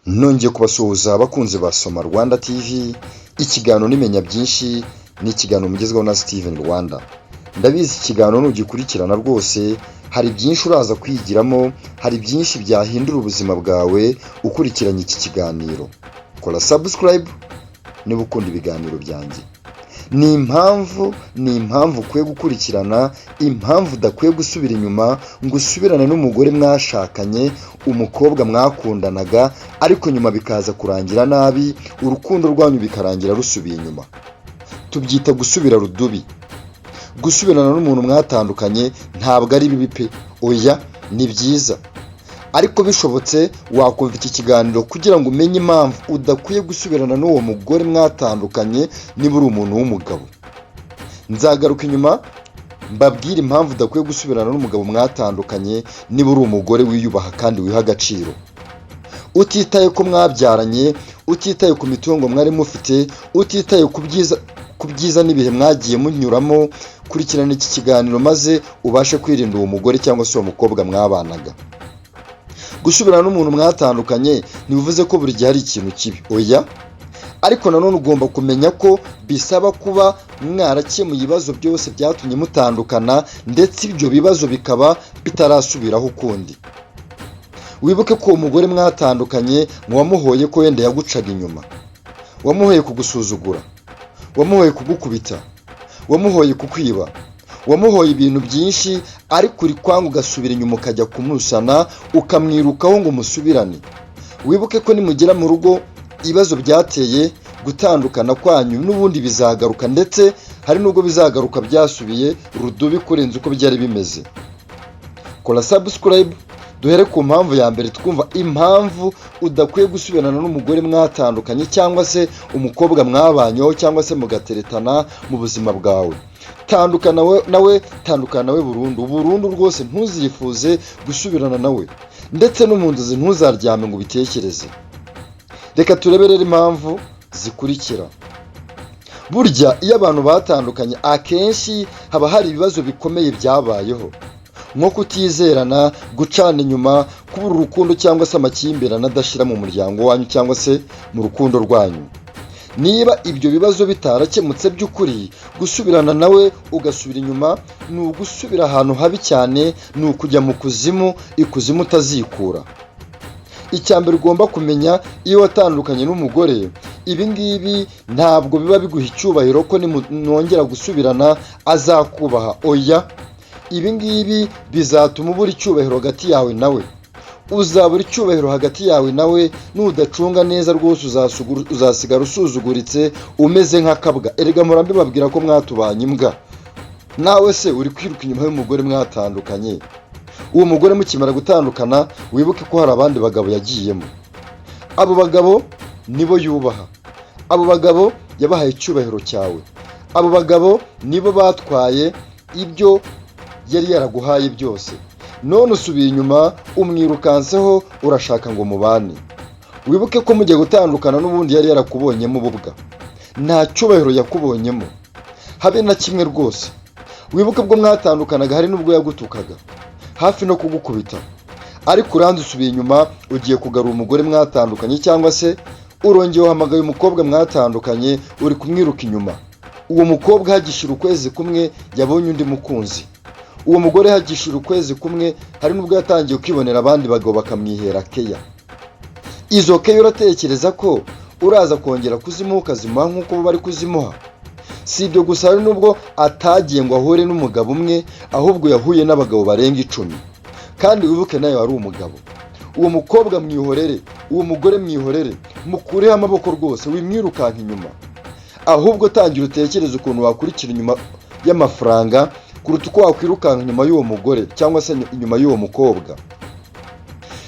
Nongeye kubasuhuza abakunzi ba Soma Rwanda TV, ikiganiro nimenya byinshi ni ikiganiro mugezweho na Steven Rwanda. Ndabizi ikiganiro nugikurikirana rwose hari byinshi uraza kwigiramo, hari byinshi byahindura ubuzima bwawe ukurikiranye iki kiganiro. Kora subscribe niba ukunda ibiganiro byanjye. Ni impamvu ukwiye gukurikirana, impamvu udakwiye gusubira inyuma ngo usubirane n'umugore mwashakanye, umukobwa mwakundanaga ariko nyuma bikaza kurangira nabi, urukundo rwanyu bikarangira rusubiye inyuma. Tubyita gusubira rudubi. Gusubirana n'umuntu mwatandukanye ntabwo ari bibi pe, oya ni byiza. Ariko bishobotse wakumva iki kiganiro kugira ngo umenye impamvu udakwiye gusubirana n'uwo mugore mwatandukanye niba uri umuntu w'umugabo. Nzagaruka inyuma mbabwire impamvu udakwiye gusubirana n'umugabo mwatandukanye niba uri umugore wiyubaha kandi wiha agaciro. Utitaye ko mwabyaranye, utitaye ku mitungo mwari mufite, utitaye ku byiza n'ibihe mwagiye munyuramo, kurikirana iki kiganiro maze ubashe kwirinda uwo mugore cyangwa se uwo mukobwa mwabanaga. Gusubirana n'umuntu mwatandukanye ntibivuze ko buri gihe hari ikintu kibi, oya. Ariko nanone ugomba kumenya ko bisaba kuba mwarakemuye ibibazo byose byatumye mutandukana, ndetse ibyo bibazo bikaba bitarasubiraho ukundi. Wibuke ko uwo mugore mwatandukanye wamuhoye ko wenda yagucaga inyuma, wamuhoye kugusuzugura, wamuhoye kugukubita, wamuhoye kukwiba, wamuhoye ibintu byinshi, ariko uri kwanga ugasubira inyuma ukajya kumusana ukamwirukaho ngo musubirane. Wibuke ko nimugera mu rugo ibibazo byateye gutandukana kwanyu n'ubundi bizagaruka, ndetse hari nubwo bizagaruka byasubiye rudubi kurenza uko byari bimeze. Kora subscribe duhere ku mpamvu ya mbere, twumva impamvu udakwiye gusubirana n'umugore mwatandukanye cyangwa se umukobwa mwabanyeho cyangwa se mugateretana mu buzima bwawe. Tandukana nawe burundu rwose, ntuzifuze gusubirana nawe, ndetse no mu nzozi ntuzaryame ngo ubitekereze. Reka tureberere impamvu zikurikira. Burya iyo abantu batandukanye akenshi haba hari ibibazo bikomeye byabayeho, nko kutizerana, gucana inyuma, kubura urukundo cyangwa se amakimbirane adashira mu muryango wanyu cyangwa se mu rukundo rwanyu. Niba ibyo bibazo bitarakemutse by'ukuri, gusubirana nawe ugasubira inyuma ni ugusubira ahantu habi cyane, ni ukujya mu kuzimu, ikuzimu utazikura. Icya mbere ugomba kumenya, iyo watandukanye n'umugore, ibi ngibi ntabwo biba biguha icyubahiro ko nimwongera gusubirana azakubaha, oya. Ibi ngibi bizatuma ubura icyubahiro hagati yawe nawe. Uzabura icyubahiro hagati yawe nawe, nudacunga neza rwose uzasigara usuzuguritse umeze nk'akabwa. Erega murambi babwira ko mwatubanye imbwa. Nawe se uri kwiruka inyuma y'umugore mwatandukanye. Uwo mugore mukimara gutandukana wibuke ko hari abandi bagabo yagiyemo. Abo bagabo nibo yubaha, abo bagabo yabahaye icyubahiro cyawe, abo bagabo nibo batwaye ibyo yari yaraguhaye byose. None usubiye inyuma umwirukanseho urashaka ngo mubane. Wibuke ko mugiye gutandukana n'ubundi yari yarakubonyemo ububwa, nta cyubahiro yakubonyemo habe na kimwe rwose. Wibuke bwo mwatandukanaga hari n'ubwo yagutukaga, hafi no kugukubita, ariko uranze usubiye inyuma ugiye kugarura umugore mwatandukanye, cyangwa se urongeye uhamagaye umukobwa mwatandukanye uri kumwiruka inyuma. Uwo mukobwa hagishira ukwezi kumwe yabonye undi mukunzi. Uwo mugore hagishira ukwezi kumwe hari nubwo yatangiye kwibonera abandi bagabo bakamwihera keya. Izo keya uratekereza ko uraza kongera kuzimuha ukazimuha nk'uko bari kuzimuha? Si ibyo gusa, hari nubwo atagiye ngo ahure n'umugabo umwe, ahubwo yahuye n'abagabo barenga 10. Kandi wibuke nayo ari umugabo. Uwo mukobwa mwihorere, uwo mugore mwihorere, mukureho amaboko rwose, wimwirukanka inyuma. Ahubwo tangira utekereza ukuntu wakurikira inyuma y'amafaranga kuruta uko wakwirukanka inyuma y'uwo mugore cyangwa se inyuma y'uwo mukobwa.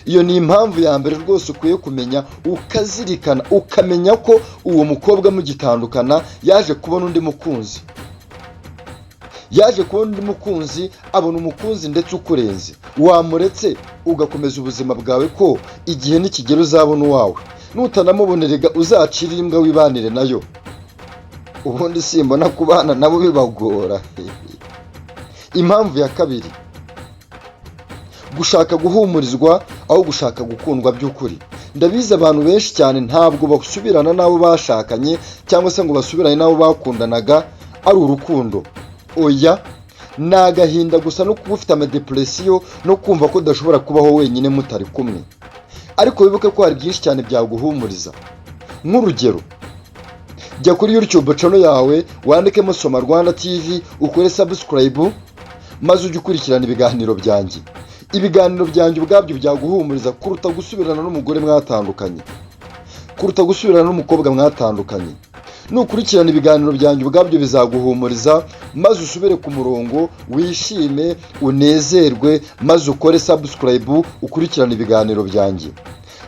Iyo ni impamvu ya mbere rwose ukwiye kumenya, ukazirikana, ukamenya ko uwo mukobwa mugitandukana yaje kubona undi mukunzi. Yaje kubona undi mukunzi, abona umukunzi ndetse ukurenze. Wamuretse ugakomeza ubuzima bwawe ko igihe nikigera uzabona uwawe. Nutanamubonera uzacirira imbwa wibanire nayo. Ubundi simbona kubana nabo bibagora. Impamvu ya kabiri, gushaka guhumurizwa aho gushaka gukundwa by'ukuri. Ndabizi abantu benshi cyane ntabwo basubirana n'abo bashakanye cyangwa se ngo basubirane n'abo bakundanaga ari urukundo. Oya, ni agahinda gusa no kuba ufite amadepresiyo no kumva ko udashobora kubaho wenyine mutari kumwe. Ariko wibuke ko hari byinshi cyane byaguhumuriza. Nk'urugero, jya kuri YouTube channel yawe wandikemo Soma Rwanda TV, ukore subscribe maze ujye ukurikirana ibiganiro byanjye. Ibiganiro byanjye ubwabyo byaguhumuriza kuruta gusubirana n'umugore mwatandukanye, kuruta gusubirana n'umukobwa mwatandukanye. Nukurikirana ibiganiro byanjye ubwabyo bizaguhumuriza maze usubire ku murongo, wishime, unezerwe maze ukore subscribe ukurikirana ibiganiro byanjye.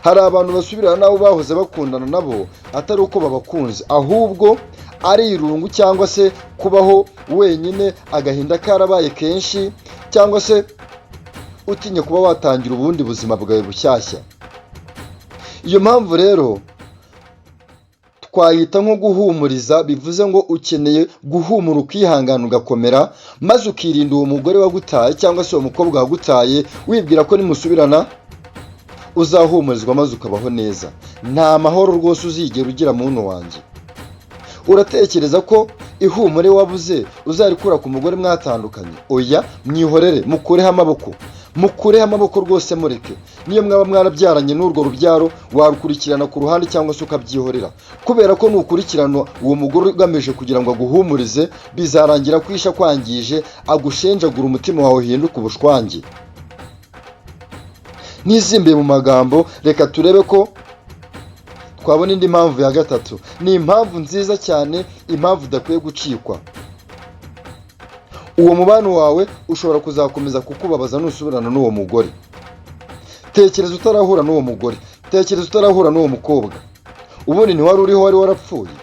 Hari abantu basubirana nabo bahoze bakundana nabo atari uko babakunze, ahubwo ari irungu cyangwa se kubaho wenyine, agahinda karabaye kenshi, cyangwa se utinye kuba watangira ubundi buzima bwawe bushyashya. Iyo mpamvu rero twayita nko guhumuriza, bivuze ngo ukeneye guhumura ukihangana ugakomera maze ukirinda uwo mugore wagutaye cyangwa se uwo mukobwa wagutaye, wibwira ko nimusubirana uzahumurizwa maze ukabaho neza. Nta mahoro rwose uzigera ugira muntu wanjye. Uratekereza ko ihumure wabuze uzarikura ku mugore mwatandukanye? Oya, mwihorere, mukureho amaboko, mukureho amaboko rwose, mureke. Niyo mwaba mwarabyaranye n'urwo rubyaro warukurikirana ku ruhande cyangwa se ukabyihorera, kubera ko nukurikirana uwo mugore ugamije kugira ngo aguhumurize bizarangira kwisha kwangije, agushenjagura umutima wawe uhinduka ubushwangi. Nizimbiye mu magambo, reka turebe ko twabona indi mpamvu ya gatatu. Ni impamvu nziza cyane, impamvu udakwiye gucikwa. Uwo mubano wawe ushobora kuzakomeza kukubabaza nusubirana n'uwo mugore. Tekereza utarahura n'uwo mugore, tekereza utarahura n'uwo mukobwa. Ubundi ntiwari uriho, wari warapfuye.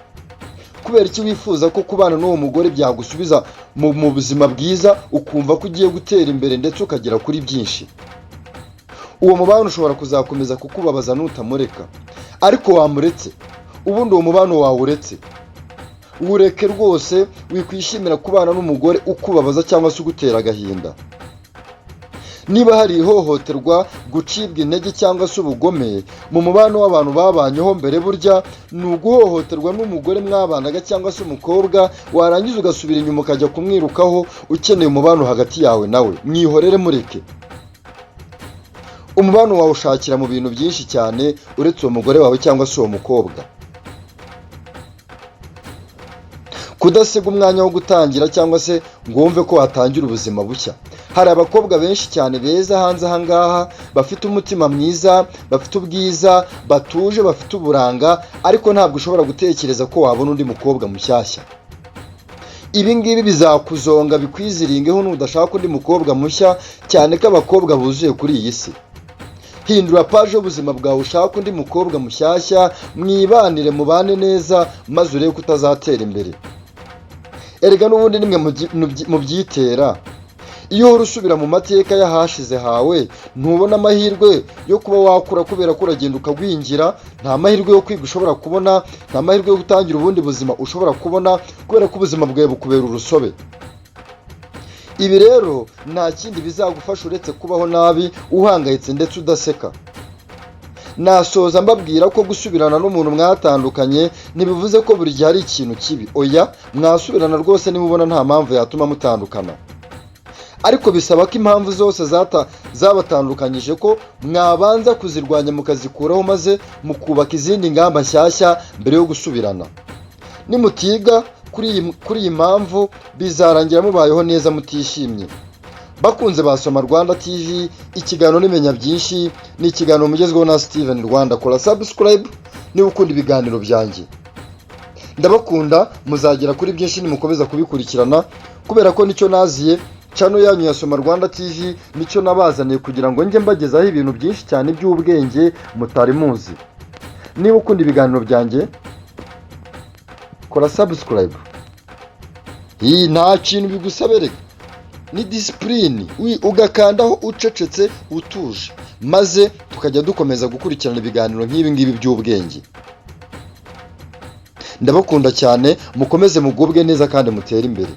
Kubera iki wifuza ko kubana n'uwo mugore byagusubiza mu buzima bwiza, ukumva ko ugiye gutera imbere ndetse ukagera kuri byinshi? Uwo mubano ushobora kuzakomeza kukubabaza nutamureka. Ariko wamuretse, ubundi uwo mubano wawe uretse, ureke rwose. Wikwishimira kubana n'umugore ukubabaza cyangwa se ugutera agahinda. Niba hari ihohoterwa, gucibwa intege cyangwa se ubugome mu mubano w'abantu babanyeho mbere, burya ni uguhohoterwa n'umugore mwabanaga cyangwa se umukobwa, warangiza ugasubira inyuma ukajya kumwirukaho ukeneye umubano hagati yawe nawe. Mwihorere, mureke. Umubano wawe ushakira mu bintu byinshi cyane uretse uwo mugore wawe cyangwa se uwo mukobwa. Kudasiga umwanya wo gutangira cyangwa se ngo wumve ko watangira ubuzima bushya. Hari abakobwa benshi cyane beza hanze aha ngaha, bafite umutima mwiza, bafite ubwiza, batuje, bafite uburanga, ariko ntabwo ushobora gutekereza ko wabona undi mukobwa mushyashya. Ibi ngibi bizakuzonga bikwiziringeho nudashaka undi mukobwa mushya, cyane ko abakobwa buzuye kuri iyi si. Hindura paje y'ubuzima bwawe, ushaka undi mukobwa mushyashya, mwibanire, mubane neza maze urebe ko utazatera imbere. Erega n'ubundi nimwe mu byitera. Iyo uhora usubira mu mateka y'ahashize hawe, ntubona amahirwe yo kuba wakura, kubera ko uragenda ukagwingira. Nta mahirwe yo kwiga ushobora kubona, nta mahirwe yo gutangira ubundi buzima ushobora kubona, kubera ko ubuzima bwawe bukubera urusobe. Ibi rero nta kindi bizagufasha uretse kubaho nabi, uhangayitse ndetse udaseka. Nasoza mbabwira ko gusubirana n'umuntu mwatandukanye ntibivuze ko buri gihe ari ikintu kibi. Oya, mwasubirana rwose niba ubona nta mpamvu yatuma mutandukana. Ariko bisaba ko impamvu zose zabatandukanyije ko mwabanza kuzirwanya mukazikuraho, maze mukubaka izindi ngamba nshyashya mbere yo gusubirana. Nimutiga kuri iyi mpamvu bizarangira mubayeho neza mutishimye. Bakunze ba Soma Rwanda TV, ikiganiro nimenya byinshi, ni ikiganiro mugezweho na Steven Rwanda. Kora subscribe niba ukunda ibiganiro byanjye. Ndabakunda, muzagera kuri byinshi nimukomeza kubikurikirana, kubera ko nicyo naziye channel yanyu ya Soma Rwanda TV, nicyo nabazaniye kugira ngo njye mbagezaho ibintu byinshi cyane by'ubwenge mutari muzi. Niba ukunda ibiganiro byanjye, kora subscribe. Nta kintu bigusabereka, ni discipline. Ugakandaho ucecetse utuje, maze tukajya dukomeza gukurikirana ibiganiro nk'ibi ngibi by'ubwenge. Ndabakunda cyane, mukomeze mugubwe neza kandi mutere imbere.